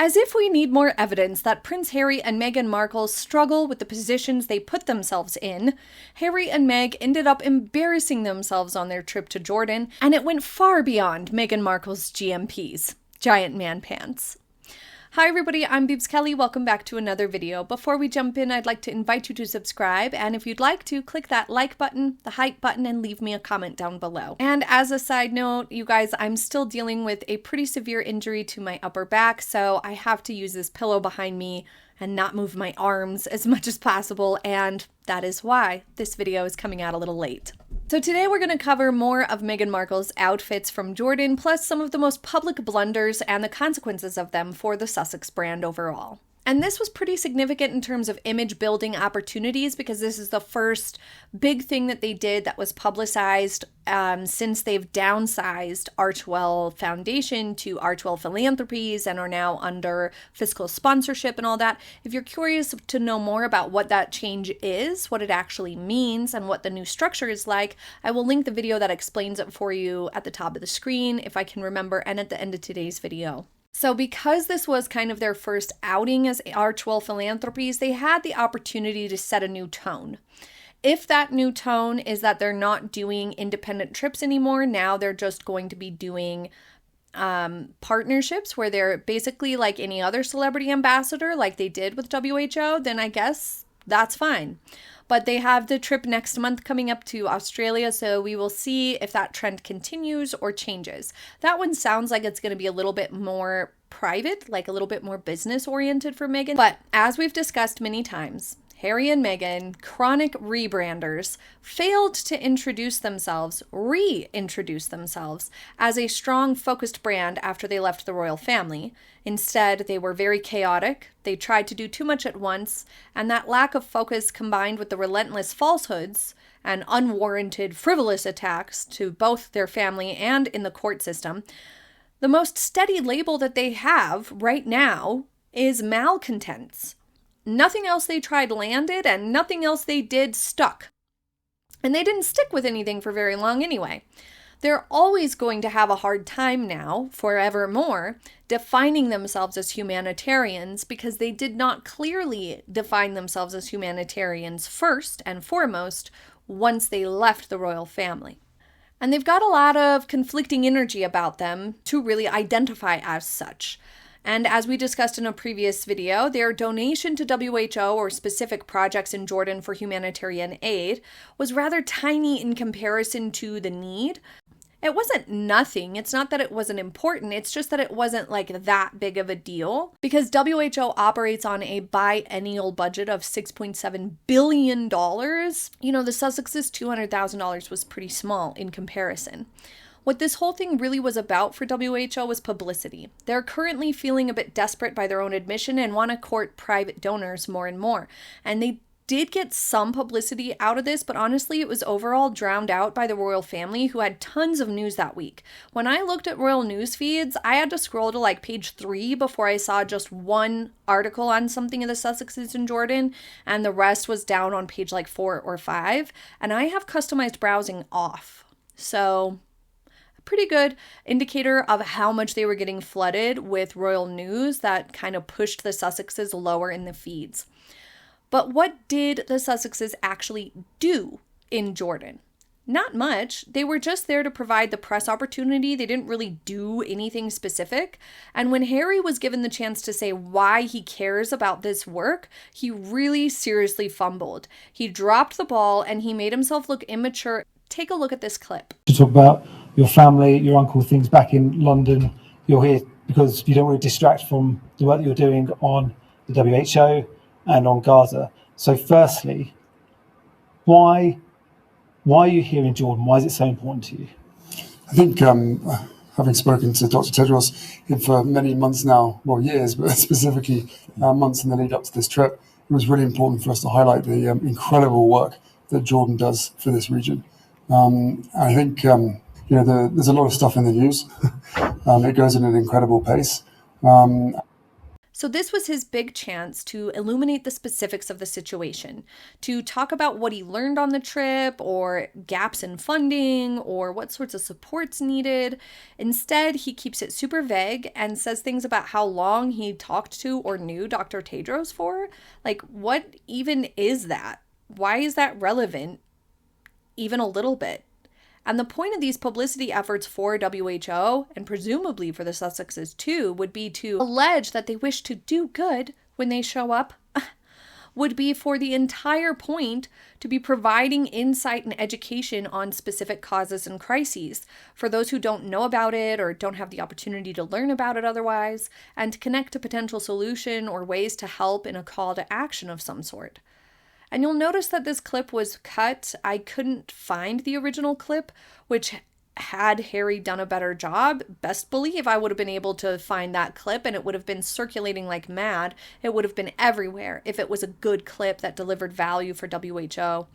As if we need more evidence that Prince Harry and Meghan Markle struggle with the positions they put themselves in, Harry and Meg ended up embarrassing themselves on their trip to Jordan, and it went far beyond Meghan Markle's GMPs, giant man pants. Hi everybody, I'm Beebs Kelly. Welcome back to another video. Before we jump in, I'd like to invite you to subscribe, and if you'd like to, click that like button, the hype button, and leave me a comment down below. And as a side note, you guys, I'm still dealing with a pretty severe injury to my upper back, so I have to use this pillow behind me and not move my arms as much as possible, and that is why this video is coming out a little late. So today we're going to cover more of Meghan Markle's outfits from Jordan, plus some of the most public blunders and the consequences of them for the Sussex brand overall. And this was pretty significant in terms of image building opportunities because this is the first big thing that they did that was publicized since they've downsized Archewell Foundation to Archewell Philanthropies and are now under fiscal sponsorship and all that. If you're curious to know more about what that change is, what it actually means, and what the new structure is like, I will link the video that explains it for you at the top of the screen if I can remember, and at the end of today's video. So because this was kind of their first outing as Archewell Philanthropies, they had the opportunity to set a new tone. If that new tone is that they're not doing independent trips anymore, now they're just going to be doing partnerships where they're basically like any other celebrity ambassador like they did with WHO, then I guess that's fine. But they have the trip next month coming up to Australia, so we will see if that trend continues or changes. That one sounds like it's going to be a little bit more private, like a little bit more business oriented for Meghan. But as we've discussed many times, Harry and Meghan, chronic rebranders, failed to reintroduce themselves as a strong, focused brand after they left the royal family. Instead, they were very chaotic, they tried to do too much at once, and that lack of focus combined with the relentless falsehoods and unwarranted frivolous attacks to both their family and in the court system, the most steady label that they have right now is malcontents. Nothing else they tried landed, and nothing else they did stuck. And they didn't stick with anything for very long anyway. They're always going to have a hard time now, forevermore, defining themselves as humanitarians because they did not clearly define themselves as humanitarians first and foremost once they left the royal family. And they've got a lot of conflicting energy about them to really identify as such. And as we discussed in a previous video, their donation to WHO or specific projects in Jordan for humanitarian aid was rather tiny in comparison to the need. It wasn't nothing. It's not that it wasn't important. It's just that it wasn't like that big of a deal because WHO operates on a biennial budget of $6.7 billion. You know, the Sussex's $200,000 was pretty small in comparison. What this whole thing really was about for WHO was publicity. They're currently feeling a bit desperate by their own admission and want to court private donors more and more. And they did get some publicity out of this, but honestly, it was overall drowned out by the royal family who had tons of news that week. When I looked at royal news feeds, I had to scroll to like page 3 before I saw just one article on something of the Sussexes in Jordan, and the rest was down on page like 4 or 5. And I have customized browsing off. So pretty good indicator of how much they were getting flooded with royal news that kind of pushed the Sussexes lower in the feeds. But what did the Sussexes actually do in Jordan? Not much. They were just there to provide the press opportunity. They didn't really do anything specific. And when Harry was given the chance to say why he cares about this work, he really seriously fumbled. He dropped the ball and he made himself look immature. Take a look at this clip. To talk about your family, your uncle, things back in London. You're here because you don't want to distract from the work that you're doing on the WHO and on Gaza. So firstly, why are you here in Jordan? Why is it so important to you? I think having spoken to Dr. Tedros for many months now, well, years, but specifically months in the lead up to this trip, it was really important for us to highlight the incredible work that Jordan does for this region. I think there's a lot of stuff in the news. It goes at an incredible pace. So this was his big chance to illuminate the specifics of the situation, to talk about what he learned on the trip, or gaps in funding, or what sorts of supports needed. Instead, he keeps it super vague and says things about how long he talked to or knew Dr. Tedros for. Like, what even is that? Why is that relevant? Even a little bit. And the point of these publicity efforts for WHO, and presumably for the Sussexes too, would be to allege that they wish to do good when they show up, would be for the entire point to be providing insight and education on specific causes and crises for those who don't know about it or don't have the opportunity to learn about it otherwise, and to connect a potential solution or ways to help in a call to action of some sort. And you'll notice that this clip was cut. I couldn't find the original clip, which had Harry done a better job, best believe I would have been able to find that clip and it would have been circulating like mad. It would have been everywhere if it was a good clip that delivered value for WHO.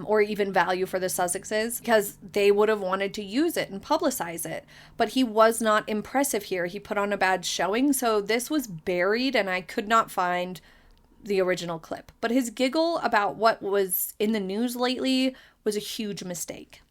Or even value for the Sussexes, because they would have wanted to use it and publicize it. But he was not impressive here. He put on a bad showing, so this was buried and I could not find the original clip. But his giggle about what was in the news lately was a huge mistake.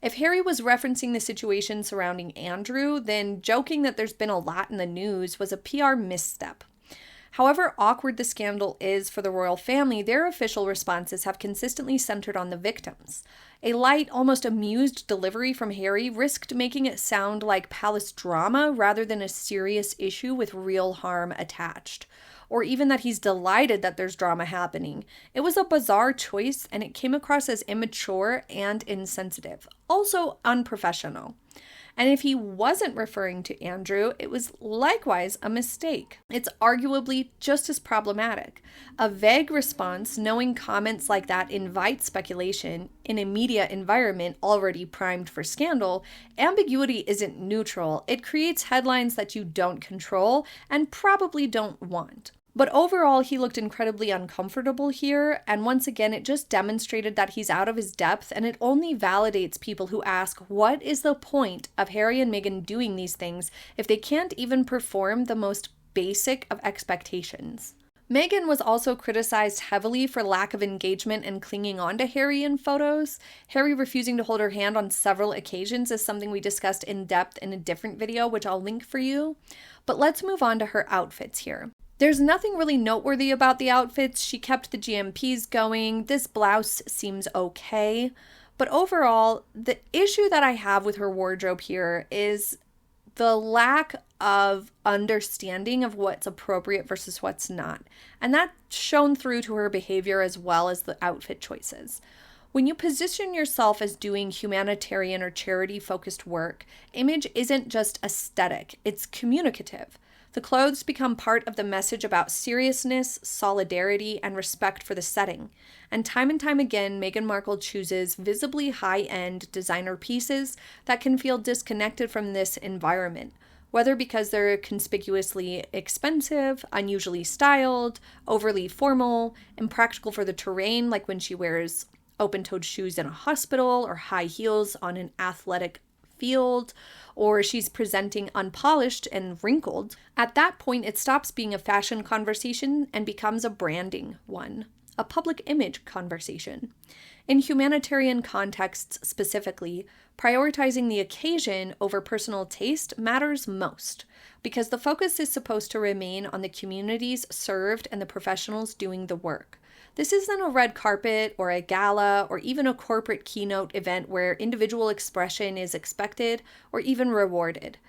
If Harry was referencing the situation surrounding Andrew, then joking that there's been a lot in the news was a PR misstep. However awkward the scandal is for the royal family, their official responses have consistently centered on the victims. A light, almost amused delivery from Harry risked making it sound like palace drama rather than a serious issue with real harm attached. Or even that he's delighted that there's drama happening. It was a bizarre choice, and it came across as immature and insensitive, also unprofessional. And if he wasn't referring to Andrew, it was likewise a mistake. It's arguably just as problematic. A vague response, knowing comments like that invite speculation in a media environment already primed for scandal. Ambiguity isn't neutral. It creates headlines that you don't control and probably don't want. But overall, he looked incredibly uncomfortable here, and once again, it just demonstrated that he's out of his depth, and it only validates people who ask, what is the point of Harry and Meghan doing these things if they can't even perform the most basic of expectations? Meghan was also criticized heavily for lack of engagement and clinging on to Harry in photos. Harry refusing to hold her hand on several occasions is something we discussed in depth in a different video, which I'll link for you. But let's move on to her outfits here. There's nothing really noteworthy about the outfits. She kept the GMPs going. This blouse seems okay. But overall, the issue that I have with her wardrobe here is the lack of understanding of what's appropriate versus what's not. And that's shown through to her behavior as well as the outfit choices. When you position yourself as doing humanitarian or charity-focused work, image isn't just aesthetic, it's communicative. The clothes become part of the message about seriousness, solidarity, and respect for the setting. And time again, Meghan Markle chooses visibly high-end designer pieces that can feel disconnected from this environment, whether because they're conspicuously expensive, unusually styled, overly formal, impractical for the terrain, like when she wears open-toed shoes in a hospital or high heels on an athletic field, or she's presenting unpolished and wrinkled. At that point, it stops being a fashion conversation and becomes a branding one, a public image conversation. In humanitarian contexts specifically, prioritizing the occasion over personal taste matters most, because the focus is supposed to remain on the communities served and the professionals doing the work. This isn't a red carpet or a gala or even a corporate keynote event where individual expression is expected or even rewarded.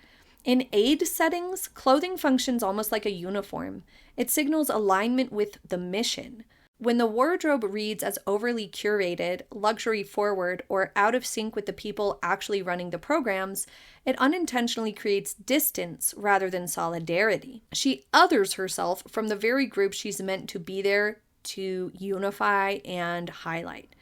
In aid settings, clothing functions almost like a uniform. It signals alignment with the mission. When the wardrobe reads as overly curated, luxury forward, or out of sync with the people actually running the programs, it unintentionally creates distance rather than solidarity. She others herself from the very group she's meant to be there to unify and highlight.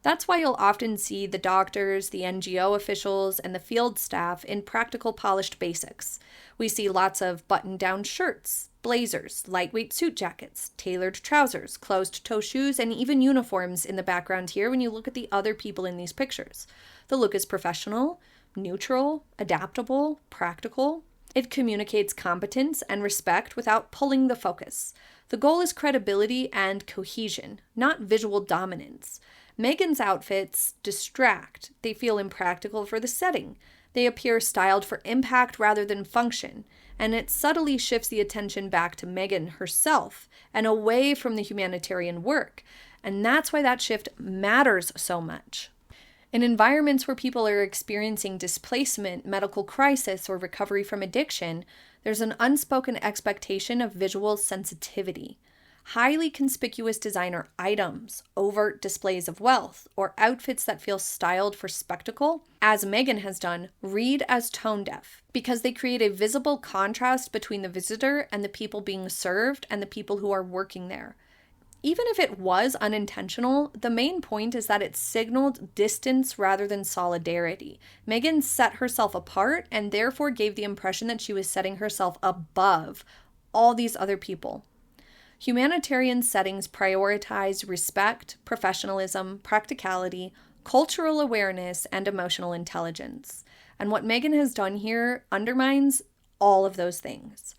That's why you'll often see the doctors, the NGO officials, and the field staff in practical polished basics. We see lots of button-down shirts, blazers, lightweight suit jackets, tailored trousers, closed-toe shoes, and even uniforms in the background here when you look at the other people in these pictures. The look is professional, neutral, adaptable, practical. It communicates competence and respect without pulling the focus. The goal is credibility and cohesion, not visual dominance. Meghan's outfits distract. They feel impractical for the setting. They appear styled for impact rather than function, and it subtly shifts the attention back to Meghan herself and away from the humanitarian work. And that's why that shift matters so much. In environments where people are experiencing displacement, medical crisis, or recovery from addiction, there's an unspoken expectation of visual sensitivity. Highly conspicuous designer items, overt displays of wealth, or outfits that feel styled for spectacle, as Meghan has done, read as tone deaf because they create a visible contrast between the visitor and the people being served and the people who are working there. Even if it was unintentional, the main point is that it signaled distance rather than solidarity. Meghan set herself apart and therefore gave the impression that she was setting herself above all these other people. Humanitarian settings prioritize respect, professionalism, practicality, cultural awareness, and emotional intelligence. And what Meghan has done here undermines all of those things.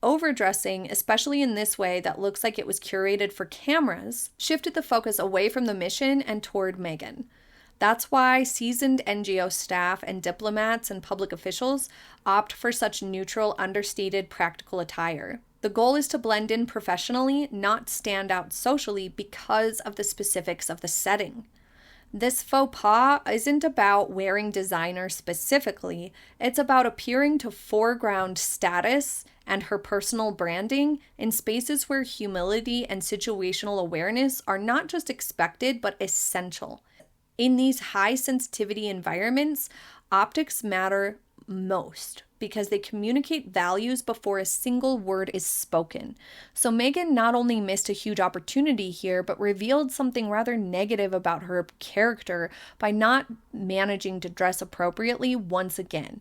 Overdressing, especially in this way that looks like it was curated for cameras, shifted the focus away from the mission and toward Meghan. That's why seasoned NGO staff and diplomats and public officials opt for such neutral, understated, practical attire. The goal is to blend in professionally, not stand out socially because of the specifics of the setting. This faux pas isn't about wearing designer specifically, it's about appearing to foreground status and her personal branding in spaces where humility and situational awareness are not just expected but essential. In these high sensitivity environments, optics matter most because they communicate values before a single word is spoken. So Meghan not only missed a huge opportunity here, but revealed something rather negative about her character by not managing to dress appropriately once again.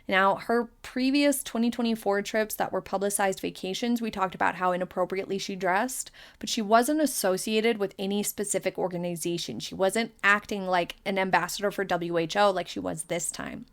Now, her previous 2024 trips that were publicized vacations, we talked about how inappropriately she dressed, but she wasn't associated with any specific organization. She wasn't acting like an ambassador for WHO like she was this time.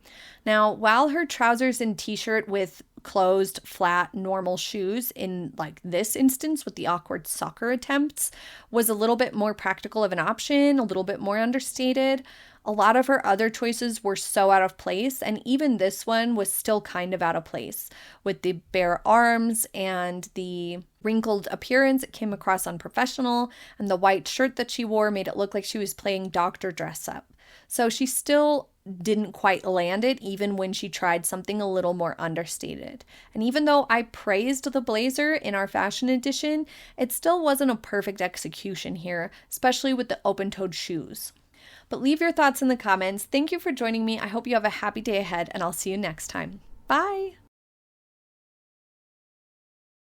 Now, while her trousers and t-shirt with closed, flat, normal shoes in like this instance with the awkward soccer attempts was a little bit more practical of an option, a little bit more understated, a lot of her other choices were so out of place, and even this one was still kind of out of place. With the bare arms and the wrinkled appearance, it came across unprofessional, and the white shirt that she wore made it look like she was playing doctor dress up. So she still didn't quite land it, even when she tried something a little more understated. And even though I praised the blazer in our fashion edition, it still wasn't a perfect execution here, especially with the open-toed shoes. But leave your thoughts in the comments. Thank you for joining me. I hope you have a happy day ahead, and I'll see you next time. Bye!